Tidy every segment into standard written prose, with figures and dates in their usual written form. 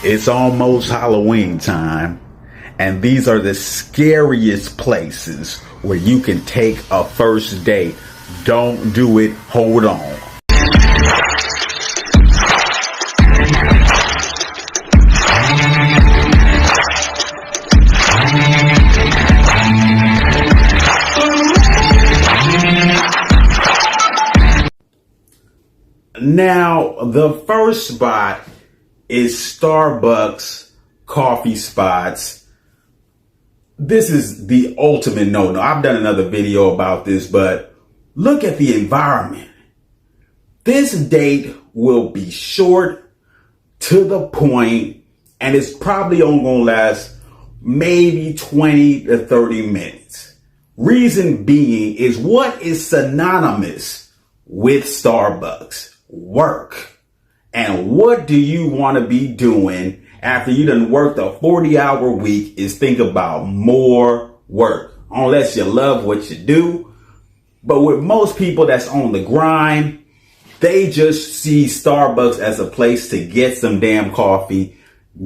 It's almost Halloween time, and these are the scariest places where you can take a first date. Don't do it. Hold on. Now, the first spot is Starbucks coffee spots. This is the ultimate no-no. I've done another video about this, but look at the environment. This date will be short, to the point, and it's probably only going to last maybe 20 to 30 minutes. Reason being is what is synonymous with Starbucks? Work. And what do you want to be doing after you done worked a 40-hour week is think about more work. Unless you love what you do. But with most people that's on the grind, they just see Starbucks as a place to get some damn coffee,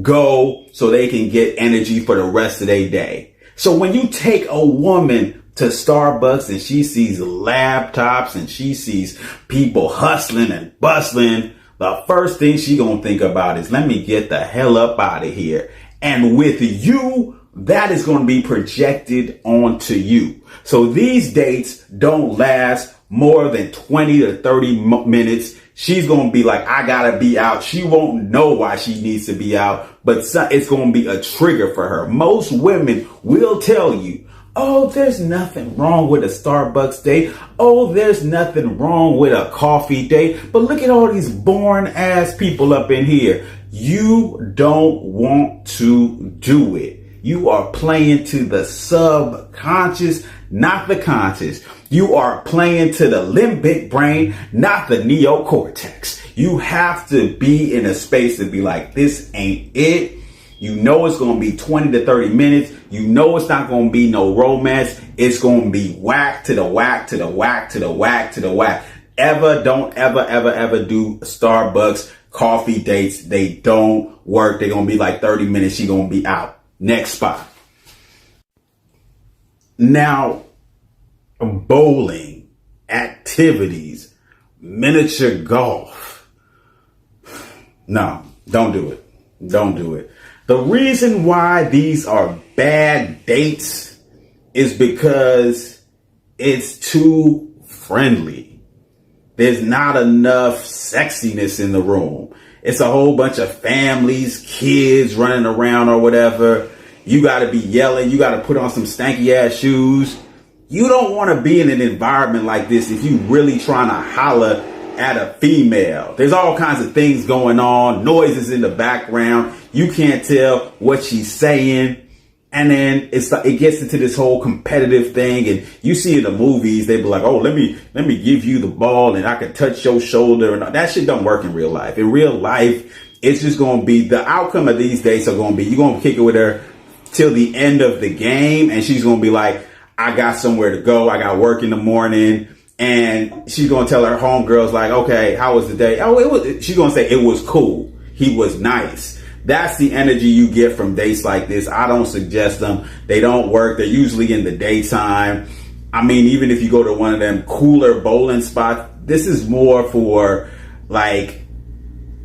go so they can get energy for the rest of their day. So when you take a woman to Starbucks and she sees laptops and she sees people hustling and bustling, the first thing she gonna think about is, let me get the hell up out of here. And with you, that is gonna be projected onto you. So these dates don't last more than 20 to 30 minutes. She's gonna be like, I gotta be out. She won't know why she needs to be out, but it's gonna be a trigger for her. Most women will tell you, oh, there's nothing wrong with a Starbucks date. Oh, there's nothing wrong with a coffee date. But look at all these boring ass people up in here. You don't want to do it. You are playing to the subconscious, not the conscious. You are playing to the limbic brain, not the neocortex. You have to be in a space to be like, this ain't it. You know it's going to be 20 to 30 minutes. You know it's not going to be no romance. It's going to be whack to the whack to the whack to the whack to the whack. Don't ever do Starbucks coffee dates. They don't work. They're going to be like 30 minutes. She's going to be out. Next spot. Now, bowling, activities, miniature golf. No, don't do it. Don't do it. The reason why these are bad dates is because it's too friendly. There's not enough sexiness in the room. It's a whole bunch of families, kids running around or whatever. You got to be yelling. You got to put on some stanky ass shoes. You don't want to be in an environment like this if you really trying to holler at a female. There's all kinds of things going on, noises in the background. You can't tell what she's saying. And then it gets into this whole competitive thing. And you see in the movies, they be like, oh, let me give you the ball and I can touch your shoulder. And that shit don't work in real life. In real life, it's just going to be the outcome of these dates are going to be, you're going to kick it with her till the end of the game. And she's going to be like, I got somewhere to go. I got work in the morning. And she's going to tell her homegirls like, okay, how was the day? Oh, she's going to say it was cool. He was nice. That's the energy you get from dates like this. I don't suggest them. They don't work. They're usually in the daytime. I mean, even if you go to one of them cooler bowling spots, this is more for like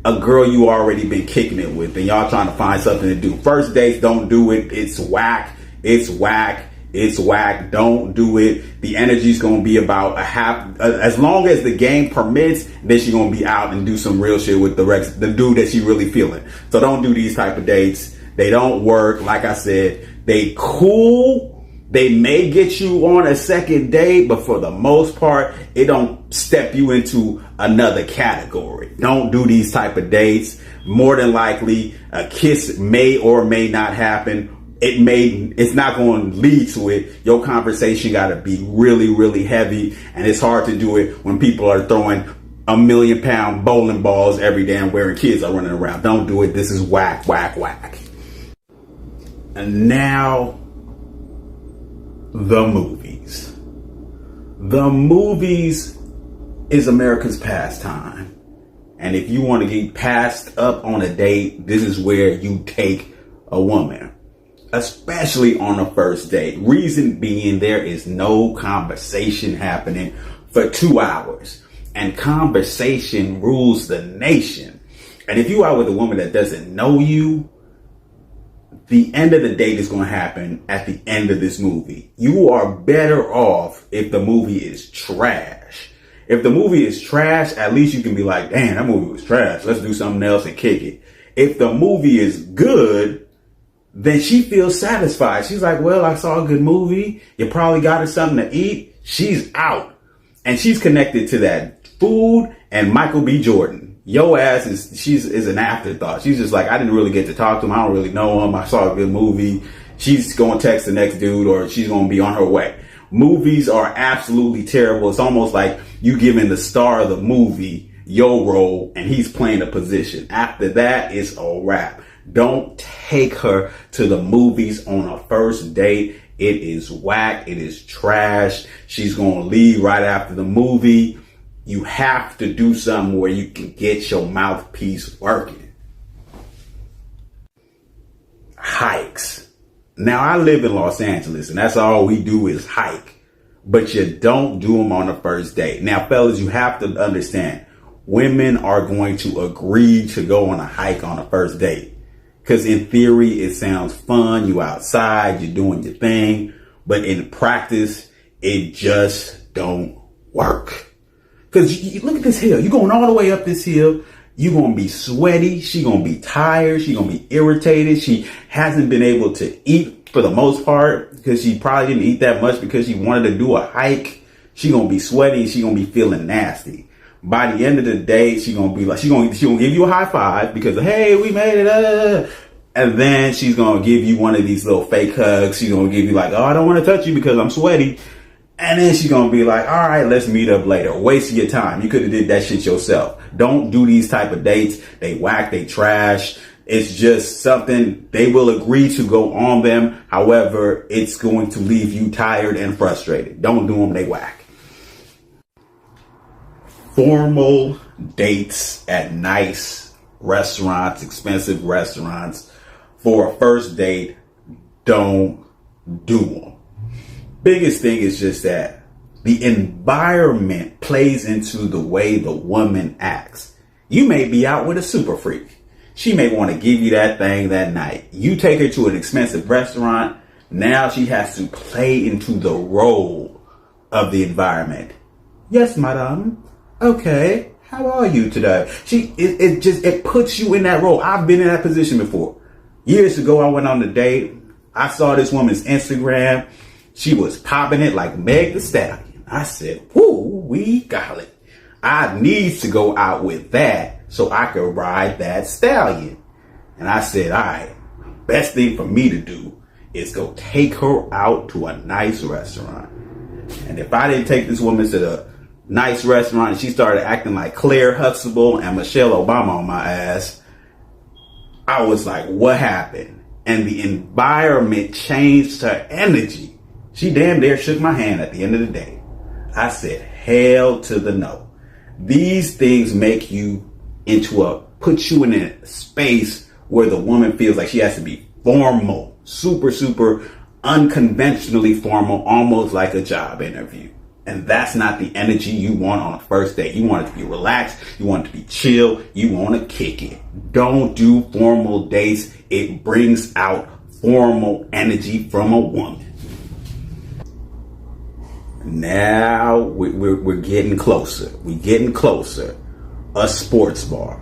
a girl you already been kicking it with and y'all trying to find something to do. First dates, don't do it. It's whack. It's whack. It's whack. Don't do it. The energy's going to be about as long as the game permits, then she's going to be out and do some real shit with the dude that she really feeling. So don't do these type of dates. They don't work. Like I said, they cool. They may get you on a second date, but for the most part, it don't step you into another category. Don't do these type of dates. More than likely, a kiss may or may not happen. It's not going to lead to it. Your conversation got to be really, really heavy. And it's hard to do it when people are throwing 1,000,000-pound bowling balls every day and wearing kids are running around. Don't do it. This is whack, whack, whack. And now the movies. The movies is America's pastime. And if you want to get passed up on a date, this is where you take a woman, especially on a first date. Reason being, there is no conversation happening for 2 hours, and conversation rules the nation. And if you are with a woman that doesn't know you, the end of the date is going to happen at the end of this movie. You are better off if the movie is trash. If the movie is trash, at least you can be like, damn, that movie was trash. Let's do something else and kick it. If the movie is good, then she feels satisfied. She's like, well, I saw a good movie. You probably got her something to eat. She's out. And she's connected to that food and Michael B. Jordan. Yo ass is an afterthought. She's just like, I didn't really get to talk to him. I don't really know him. I saw a good movie. She's going to text the next dude, or she's going to be on her way. Movies are absolutely terrible. It's almost like you giving the star of the movie your role and he's playing a position. After that, it's a wrap. Don't take her to the movies on a first date. It is whack. It is trash. She's going to leave right after the movie. You have to do something where you can get your mouthpiece working. Hikes. Now, I live in Los Angeles, and that's all we do is hike. But you don't do them on the first date. Now, fellas, you have to understand, women are going to agree to go on a hike on a first date. Because in theory, it sounds fun. You outside, you're doing your thing. But in practice, it just don't work. Because you look at this hill. You're going all the way up this hill. You're going to be sweaty. She's going to be tired. She's going to be irritated. She hasn't been able to eat for the most part because she probably didn't eat that much because she wanted to do a hike. She's going to be sweaty. She's going to be feeling nasty. By the end of the day, she's going to be like, she's going to give you a high five because, hey, we made it. And then she's going to give you one of these little fake hugs. She's going to give you like, oh, I don't want to touch you because I'm sweaty. And then she's going to be like, all right, let's meet up later. Waste your time. You could have did that shit yourself. Don't do these type of dates. They whack, they trash. It's just something they will agree to go on them. However, it's going to leave you tired and frustrated. Don't do them. They whack. Formal dates at nice restaurants, expensive restaurants for a first date. Don't do them. Biggest thing is just that the environment plays into the way the woman acts. You may be out with a super freak. She may want to give you that thing that night. You take her to an expensive restaurant. Now she has to play into the role of the environment. Yes, madam. Okay. How are you today? It puts you in that role. I've been in that position before. Years ago, I went on a date. I saw this woman's Instagram. She was popping it like Meg Thee Stallion. I said, whoo, we got it. I need to go out with that so I could ride that stallion. And I said, all right, best thing for me to do is go take her out to a nice restaurant. And if I didn't take this woman to the nice restaurant and she started acting like Claire Huxtable and Michelle Obama on my ass, I was like, what happened? And the environment changed her energy. She damn near shook my hand at the end of the day. I said, hell to the no. These things make you put you in a space where the woman feels like she has to be formal, super, super unconventionally formal, almost like a job interview. And that's not the energy you want on a first date. You want it to be relaxed. You want it to be chill. You want to kick it. Don't do formal dates. It brings out formal energy from a woman. Now we're getting closer. We're getting closer. A sports bar.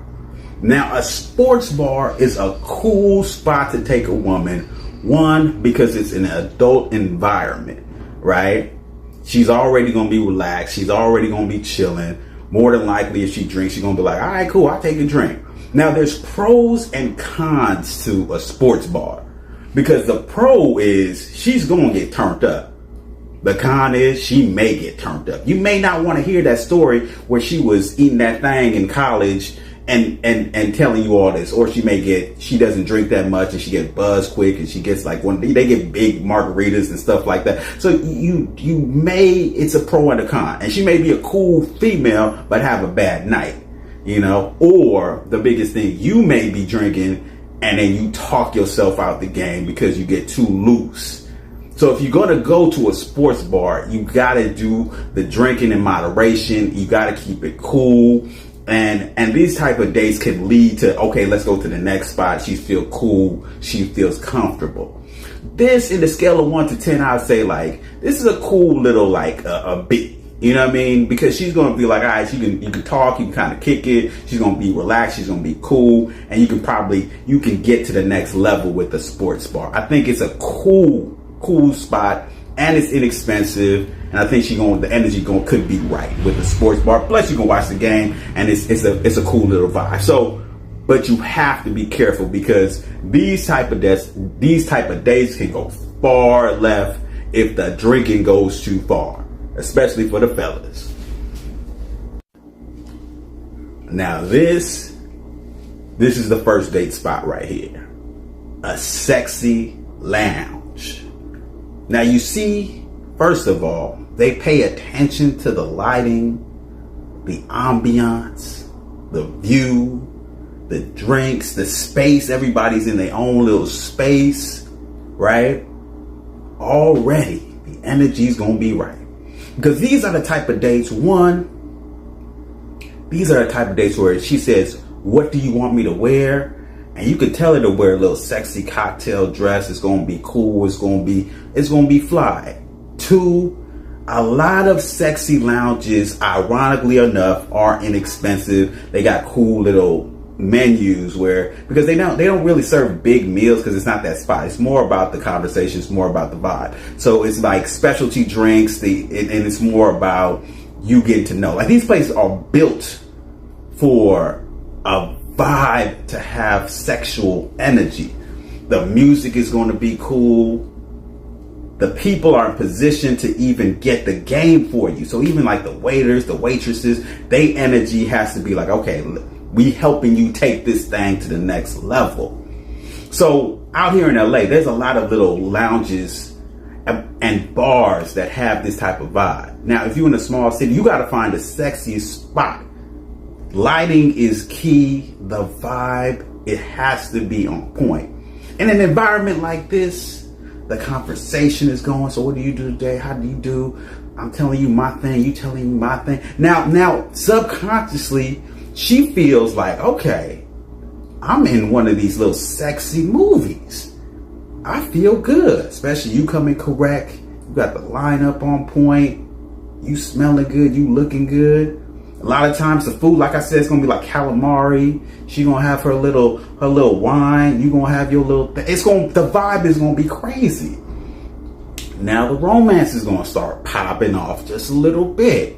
Now, a sports bar is a cool spot to take a woman. One, because it's an adult environment, right? She's already going to be relaxed. She's already going to be chilling. More than likely, if she drinks, she's going to be like, all right, cool, I'll take a drink. Now, there's pros and cons to a sports bar. Because the pro is she's going to get turned up. The con is she may get turned up. You may not want to hear that story where she was eating that thing in college and telling you all this. Or she doesn't drink that much and she gets buzzed quick and she gets they get big margaritas and stuff like that. So it's a pro and a con. And she may be a cool female but have a bad night. or the biggest thing, you may be drinking and then you talk yourself out the game because you get too loose. So if you're going to go to a sports bar, you got to do the drinking in moderation. You got to keep it cool. And these type of dates can lead to, okay, let's go to the next spot. She feels cool. She feels comfortable. This, in the scale of 1 to 10, I would say like, this is a cool little like a B. You know what I mean? Because she's going to be like, all right, you can talk, you can kind of kick it. She's going to be relaxed. She's going to be cool. And you can get to the next level with the sports bar. I think it's a cool spot, and it's inexpensive. And I think the energy could be right with the sports bar. Plus you can watch the game, and it's a cool little vibe. So, but you have to be careful because these type of dates can go far left if the drinking goes too far, especially for the fellas. Now this is the first date spot right here. A sexy lounge. Now you see, first of all, they pay attention to the lighting, the ambiance, the view, the drinks, the space. Everybody's in their own little space, right? Already the energy's gonna be right. Because these are the type of dates, where she says, what do you want me to wear? And you could tell her to wear a little sexy cocktail dress. It's going to be cool. It's going to be fly. 2, a lot of sexy lounges, ironically enough, are inexpensive. They got cool little menus because they don't really serve big meals because it's not that spot. It's more about the conversation. It's more about the vibe. So it's like specialty drinks. And it's more about you getting to know. Like these places are built for a vibe to have sexual energy. The music is going to be cool. The people are in position to even get the game for you. So even like the waiters, the waitresses, they energy has to be like, okay, we helping you take this thing to the next level. So out here in LA, there's a lot of little lounges and bars that have this type of vibe. Now, if you're in a small city, you got to find the sexiest spot. Lighting is key. The vibe, it has to be on point. In an environment like this, the conversation is going. So what do you do today? How do you do? I'm telling you my thing. You telling me my thing. Now, subconsciously, she feels like, okay, I'm in one of these little sexy movies. I feel good, especially you coming correct. You got the lineup on point. You smelling good. You looking good. A lot of times the food, like I said, it's gonna be like calamari. She gonna have her little wine. You gonna have your little. The vibe is gonna be crazy. Now the romance is gonna start popping off just a little bit,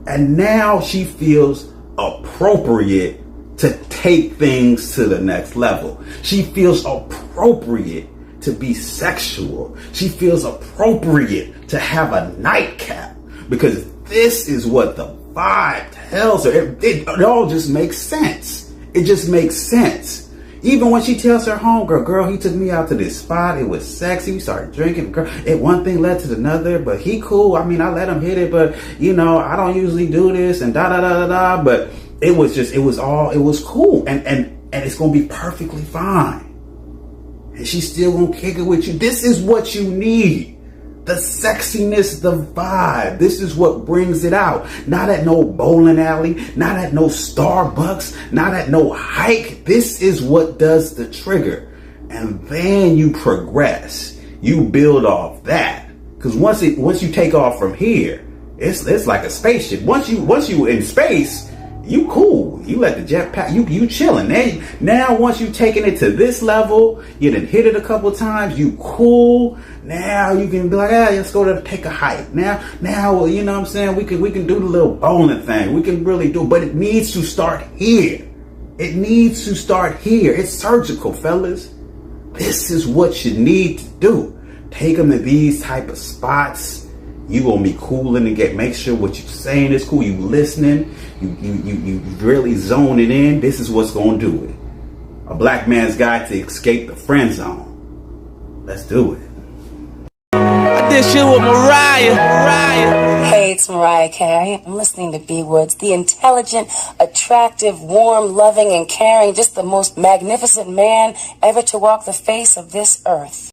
and now she feels appropriate to take things to the next level. She feels appropriate to be sexual. She feels appropriate to have a nightcap because this is what the vibe tells her. It all just makes sense. It just makes sense. Even when she tells her homegirl, girl, he took me out to this spot. It was sexy. We started drinking. Girl, one thing led to another, but he cool. I mean, I let him hit it, but I don't usually do this and da da da da da. But it was cool. And it's gonna be perfectly fine. And she's still gonna kick it with you. This is what you need. The sexiness, the vibe. This is what brings it out. Not at no bowling alley, not at no Starbucks, not at no hike. This is what does the trigger. And then you progress. You build off that. Because once you take off from here, it's like a spaceship. Once you in space, you cool. You let the jetpack, you chilling. Now once you taking it to this level, you done hit it a couple times, you cool. Now you can be like, let's go take a hike. Now, you know what I'm saying? We can do the little bowling thing. We can really do, but it needs to start here. It needs to start here. It's surgical, fellas. This is what you need to do. Take them to these type of spots. You gonna be cooling and make sure what you're saying is cool. You listening. You really zoning in. This is what's gonna do it. A black man's guide to escape the friend zone. Let's do it. this shit with Mariah. Hey, it's Mariah Carey. I'm listening to B Woods, the intelligent, attractive, warm, loving, and caring, just the most magnificent man ever to walk the face of this earth.